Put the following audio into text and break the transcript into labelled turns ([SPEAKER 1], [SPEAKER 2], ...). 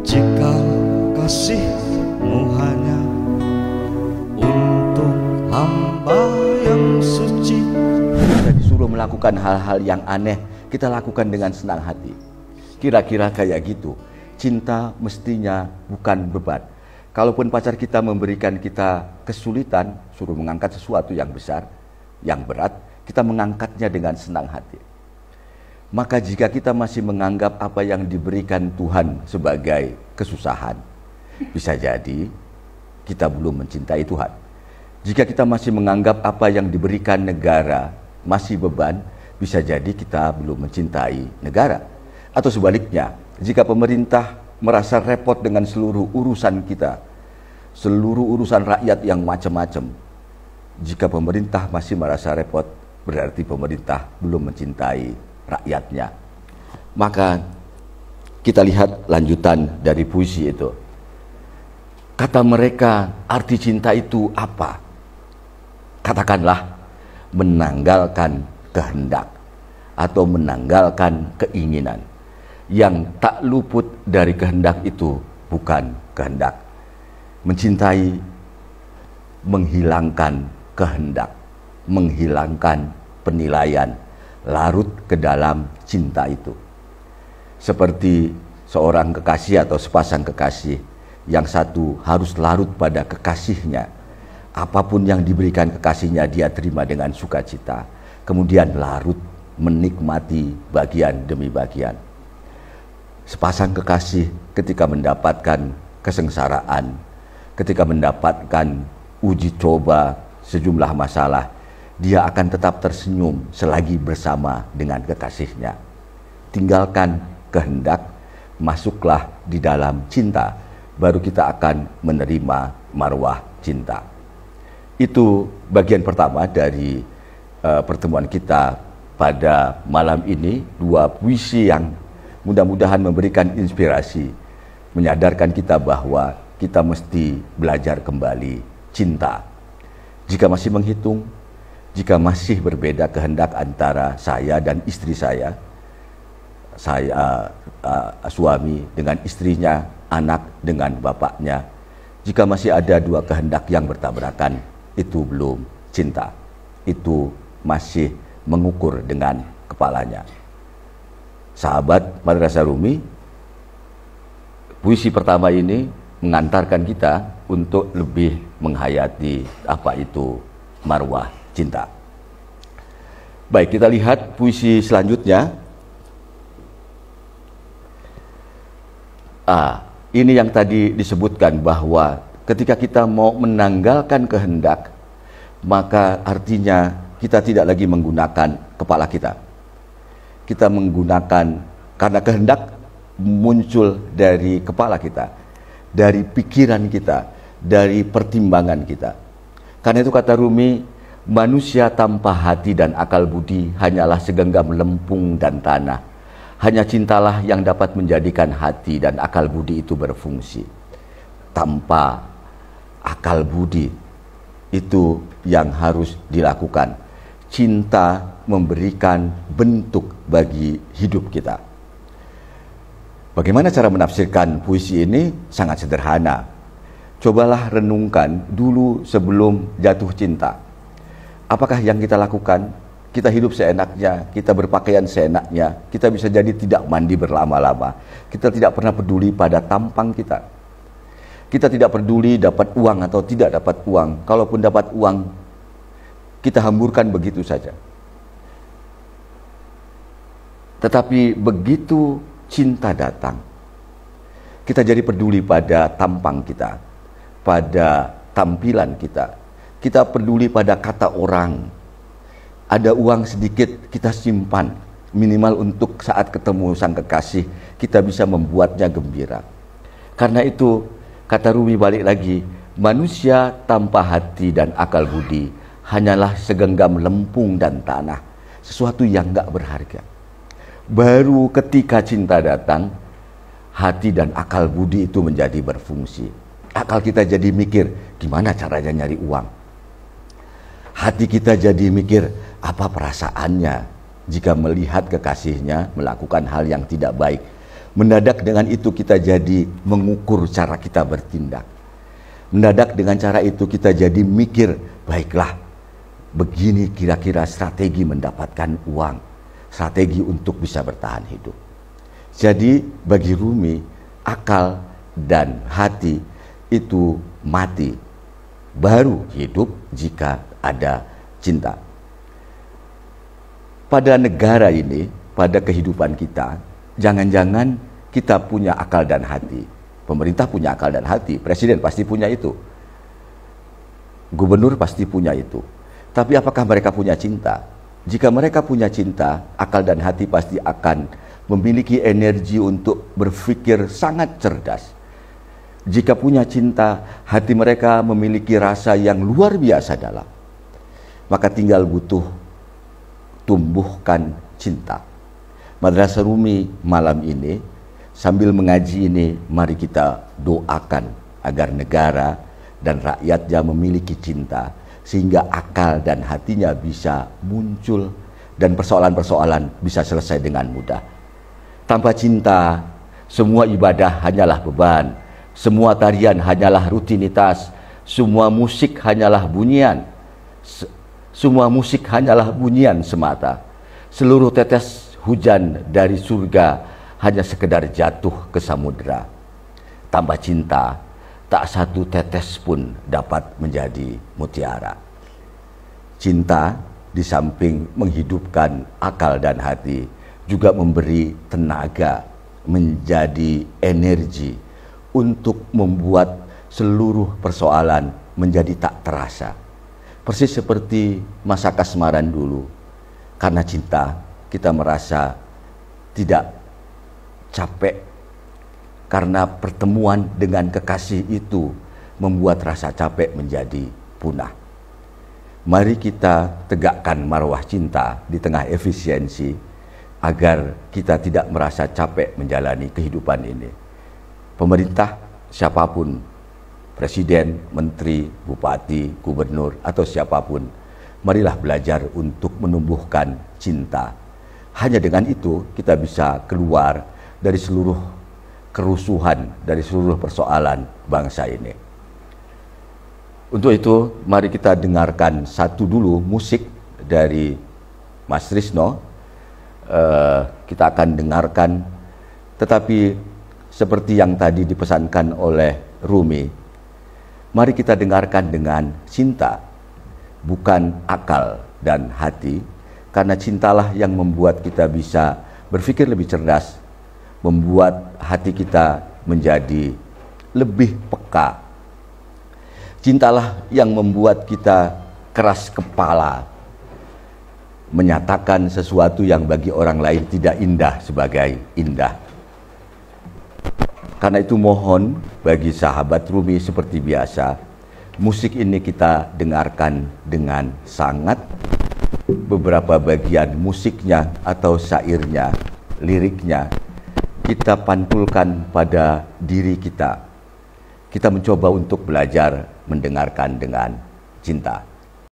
[SPEAKER 1] Jika kasihmu hanya untuk hamba yang suci.
[SPEAKER 2] Kita disuruh melakukan hal-hal yang aneh, kita lakukan dengan senang hati. Kira-kira kayak gitu. Cinta mestinya bukan beban. Kalaupun pacar kita memberikan kita kesulitan, suruh mengangkat sesuatu yang besar, yang berat, kita mengangkatnya dengan senang hati. Maka jika kita masih menganggap apa yang diberikan Tuhan sebagai kesusahan, bisa jadi kita belum mencintai Tuhan. Jika kita masih menganggap apa yang diberikan negara masih beban, bisa jadi kita belum mencintai negara. Atau sebaliknya, jika pemerintah merasa repot dengan seluruh urusan kita, seluruh urusan rakyat yang macam-macam, jika pemerintah masih merasa repot, berarti pemerintah belum mencintai rakyatnya. Maka kita lihat lanjutan dari puisi itu. Kata mereka, arti cinta itu apa? Katakanlah, menanggalkan kehendak atau menanggalkan keinginan. Yang tak luput dari kehendak itu bukan kehendak. Mencintai, menghilangkan kehendak, menghilangkan penilaian, larut ke dalam cinta itu. Seperti seorang kekasih atau sepasang kekasih, yang satu harus larut pada kekasihnya. Apapun yang diberikan kekasihnya dia terima dengan sukacita, kemudian larut menikmati bagian demi bagian. Sepasang kekasih ketika mendapatkan kesengsaraan, ketika mendapatkan uji coba sejumlah masalah, dia akan tetap tersenyum selagi bersama dengan kekasihnya. Tinggalkan kehendak, masuklah di dalam cinta, baru kita akan menerima marwah cinta. Itu bagian pertama dari pertemuan kita pada malam ini. Dua puisi yang mudah-mudahan memberikan inspirasi, menyadarkan kita bahwa kita mesti belajar kembali cinta. Jika masih menghitung, jika masih berbeda kehendak antara saya dan istri saya suami dengan istrinya, anak dengan bapaknya, jika masih ada dua kehendak yang bertabrakan, itu belum cinta. Itu masih mengukur dengan kepalanya. Sahabat Madrasah Rumi, puisi pertama ini mengantarkan kita untuk lebih menghayati apa itu marwah cinta. Baik, kita lihat puisi selanjutnya. Ini yang tadi disebutkan bahwa ketika kita mau menanggalkan kehendak, maka artinya kita tidak lagi menggunakan kepala kita. Kita menggunakan, karena kehendak muncul dari kepala kita, dari pikiran kita, dari pertimbangan kita. Karena itu kata Rumi, manusia tanpa hati dan akal budi hanyalah segenggam lempung dan tanah. Hanya cintalah yang dapat menjadikan hati dan akal budi itu berfungsi. Tanpa akal budi, itu yang harus dilakukan. Cinta memberikan bentuk bagi hidup kita. Bagaimana cara menafsirkan puisi ini? Sangat sederhana. Cobalah renungkan dulu sebelum jatuh cinta. Apakah yang kita lakukan? Kita hidup seenaknya, kita berpakaian seenaknya, kita bisa jadi tidak mandi berlama-lama. Kita tidak pernah peduli pada tampang kita. Kita tidak peduli dapat uang atau tidak dapat uang. Kalaupun dapat uang, kita hamburkan begitu saja. Tetapi begitu cinta datang, kita jadi peduli pada tampang kita, pada tampilan kita. Kita peduli pada kata orang. Ada uang sedikit kita simpan, minimal untuk saat ketemu sang kekasih, kita bisa membuatnya gembira. Karena itu, kata Rumi balik lagi, manusia tanpa hati dan akal budi hanyalah segenggam lempung dan tanah, sesuatu yang gak berharga. Baru ketika cinta datang, hati dan akal budi itu menjadi berfungsi. Akal kita jadi mikir, gimana caranya nyari uang. Hati kita jadi mikir, apa perasaannya jika melihat kekasihnya melakukan hal yang tidak baik. Mendadak dengan itu kita jadi mengukur cara kita bertindak. Mendadak dengan cara itu kita jadi mikir, baiklah, begini kira-kira strategi mendapatkan uang, strategi untuk bisa bertahan hidup. Jadi bagi Rumi, akal dan hati itu mati, baru hidup jika ada cinta. Pada negara ini, pada kehidupan kita, jangan-jangan kita punya akal dan hati. Pemerintah punya akal dan hati, presiden pasti punya itu. Gubernur pasti punya itu. Tapi apakah mereka punya cinta? Jika mereka punya cinta, akal dan hati pasti akan memiliki energi untuk berpikir sangat cerdas. Jika punya cinta, hati mereka memiliki rasa yang luar biasa dalam. Maka tinggal butuh tumbuhkan cinta. Madrasah Rumi malam ini, sambil mengaji ini, mari kita doakan agar negara dan rakyatnya memiliki cinta, sehingga akal dan hatinya bisa muncul dan persoalan-persoalan bisa selesai dengan mudah. Tanpa cinta, semua ibadah hanyalah beban, semua tarian hanyalah rutinitas, semua musik hanyalah bunyian, semua musik hanyalah bunyian semata. Seluruh tetes hujan dari surga hanya sekedar jatuh ke samudera. Tanpa cinta, tak satu tetes pun dapat menjadi mutiara. Cinta di samping menghidupkan akal dan hati, juga memberi tenaga, menjadi energi untuk membuat seluruh persoalan menjadi tak terasa. Persis seperti masa kasmaran dulu, karena cinta kita merasa tidak capek, karena pertemuan dengan kekasih itu membuat rasa capek menjadi punah. Mari kita tegakkan marwah cinta di tengah efisiensi, agar kita tidak merasa capek menjalani kehidupan ini. Pemerintah, siapapun, presiden, menteri, bupati, gubernur, atau siapapun, marilah belajar untuk menumbuhkan cinta. Hanya dengan itu kita bisa keluar dari seluruh kerusuhan, dari seluruh persoalan bangsa ini. Untuk itu, mari kita dengarkan satu dulu musik dari Mas Trisno. Kita akan dengarkan, tetapi seperti yang tadi dipesankan oleh Rumi, mari kita dengarkan dengan cinta, bukan akal dan hati, karena cintalah yang membuat kita bisa berpikir lebih cerdas, membuat hati kita menjadi lebih peka. Cintalah yang membuat kita keras kepala, menyatakan sesuatu yang bagi orang lain tidak indah sebagai indah. Karena itu mohon bagi sahabat Rumi seperti biasa, musik ini kita dengarkan dengan sangat. Beberapa bagian musiknya atau syairnya, liriknya, kita pantulkan pada diri kita. Kita mencoba untuk belajar mendengarkan dengan cinta.